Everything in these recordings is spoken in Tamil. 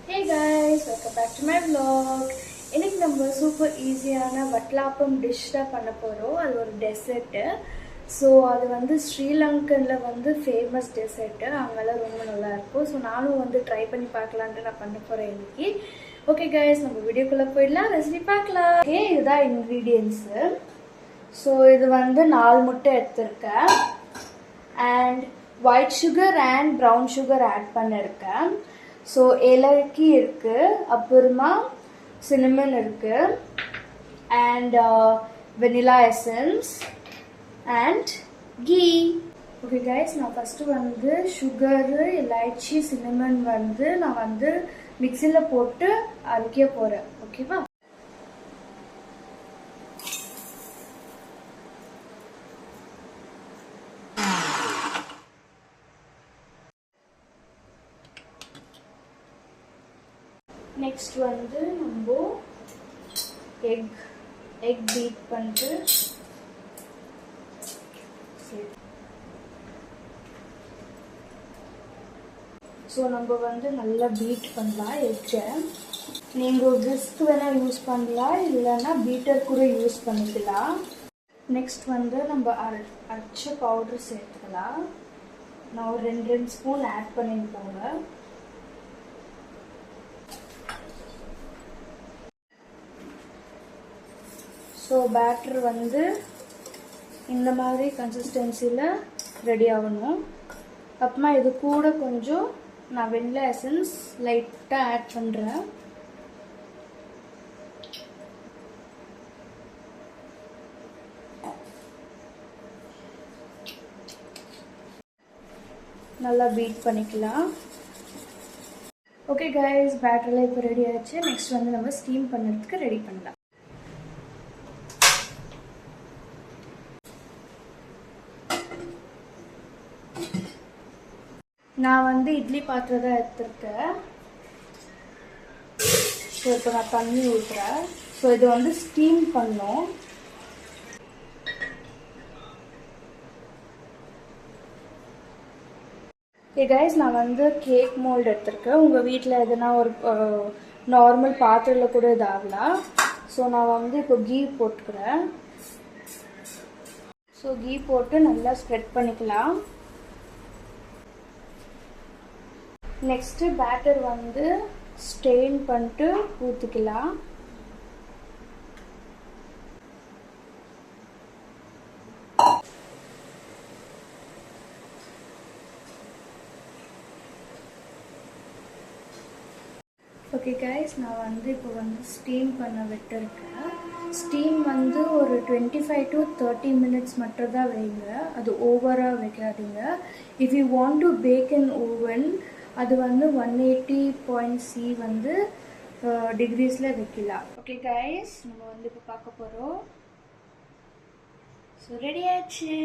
Hey guys, welcome back to my vlog. இன்னைக்கு நம்ம சூப்பர் ஈஸியான வட்லாப்பம் டிஷ் தான் பண்ண போகிறோம். அது ஒரு டெசர்ட்டு. ஸோ அது வந்து ஸ்ரீலங்கனில் வந்து ஃபேமஸ் டெசர்ட்டு. அங்கெல்லாம் ரொம்ப நல்லாயிருக்கும். ஸோ நானும் வந்து ட்ரை பண்ணி பார்க்கலான்ட்டு நான் பண்ண போகிறேன் இன்னைக்கு. ஓகே கைஸ், நம்ம வீடியோக்குள்ளே போயிடலாம், ரெசிபி பார்க்கலாம். ஓகே, இதுதான் இன்க்ரீடியன்ஸு. ஸோ இது வந்து 4 முட்டை எடுத்திருக்கேன். And white sugar and brown sugar add பண்ணியிருக்கேன். ஸோ ஏலக்கி இருக்குது, அப்புறமா சின்னமன் இருக்குது, and vanilla essence and ghee. Okay guys, நான் ஃபஸ்ட்டு வந்து சுகரு, இலாய்ச்சி, சின்னமன் வந்து நான் வந்து மிக்சியில் போட்டு அரைக்க போகிறேன். ஓகேவா? நெக்ஸ்ட் வந்து நம்ம எக் பீட் பண்ணிட்டு ஸோ நம்ம வந்து நல்லா பீட் பண்ணலாம் எக்கை. நீங்கள் விஸ்க் வேணால் யூஸ் பண்ணலாம், இல்லைன்னா பீட்டர் கூட யூஸ் பண்ணிக்கலாம். நெக்ஸ்ட் வந்து நம்ம அரைச்ச பவுடர் சேர்த்துக்கலாம். நான் ஒரு 2 ஸ்பூன் ஆட் பண்ணிட்டு போவேன். ஸோ பேட்டர் வந்து இந்த மாதிரி கன்சிஸ்டன்சியில் ரெடி ஆகணும். அப்புறமா இது கூட கொஞ்சம் நான் வெனிலா எசன்ஸ் லைட்டாக ஆட் பண்ணுறேன். நல்லா பீட் பண்ணிக்கலாம். ஓகே கைஸ், பேட்டர்லாம் இப்போ ரெடி ஆயிடுச்சு. நெக்ஸ்ட் வந்து நம்ம ஸ்டீம் பண்ணுறதுக்கு ரெடி பண்ணலாம். நான் வந்து இட்லி பாத்திரம் தான் எடுத்துருக்கேன். ஸோ இப்போ நான் தண்ணி ஊற்றுறேன். ஸோ இது வந்து ஸ்டீம் பண்ணோம். ஓகே கைஸ், நான் வந்து கேக் மோல்டு எடுத்துருக்கேன். உங்கள் வீட்டில் எதுனா ஒரு நார்மல் பாத்திரத்தில் கூட இது ஆகலாம். ஸோ நான் வந்து இப்போ கீ போட்டுக்கிறேன். ஸோ கீ போட்டு நல்லா ஸ்ப்ரெட் பண்ணிக்கலாம். நெக்ஸ்ட்டு பேட்டர் வந்து ஸ்ட்ரெயின் பண்ணிட்டு ஊற்றிக்கலாம். ஓகே கைஸ், நான் வந்து இப்போ வந்து ஸ்டீம் பண்ண விட்டுருக்கேன். ஸ்டீம் வந்து ஒரு 25 to 30 minutes மட்டும் தான் வைங்க, அது ஓவராக வைக்காதீங்க. If you want to bake in oven, அது வந்து 180.C வந்து டிகிரிஸில் வைக்கலாம். ஓகே கைஸ், நம்ம வந்து இப்போ பார்க்க போகிறோம். ஸோ ரெடி ஆச்சு.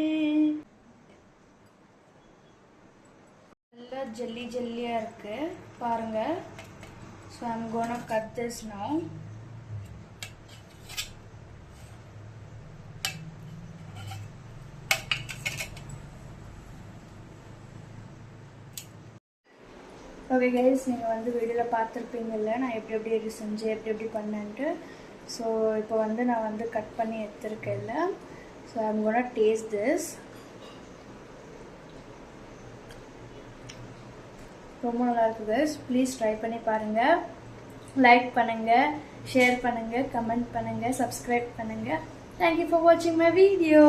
நல்லா ஜல்லி ஜல்லியாக இருக்குது பாருங்கள். So I'm gonna cut this now. Okay guys, நீங்கள் வந்து வீடியோவில் பார்த்துருப்பீங்கல்ல நான் எப்படி இது செஞ்சேன், எப்படி பண்ணேன்ட்டு. ஸோ இப்போ வந்து நான் வந்து கட் பண்ணி எடுத்துருக்கேன்ல. So I'm gonna taste this. ரொம்ப நல்லாயிருக்கு கைஸ். ப்ளீஸ் ட்ரை பண்ணி பாருங்கள். லைக் பண்ணுங்கள், ஷேர் பண்ணுங்கள், கமெண்ட் பண்ணுங்கள், சப்ஸ்கிரைப் பண்ணுங்கள். தேங்க்யூ ஃபார் வாட்சிங் மை வீடியோ.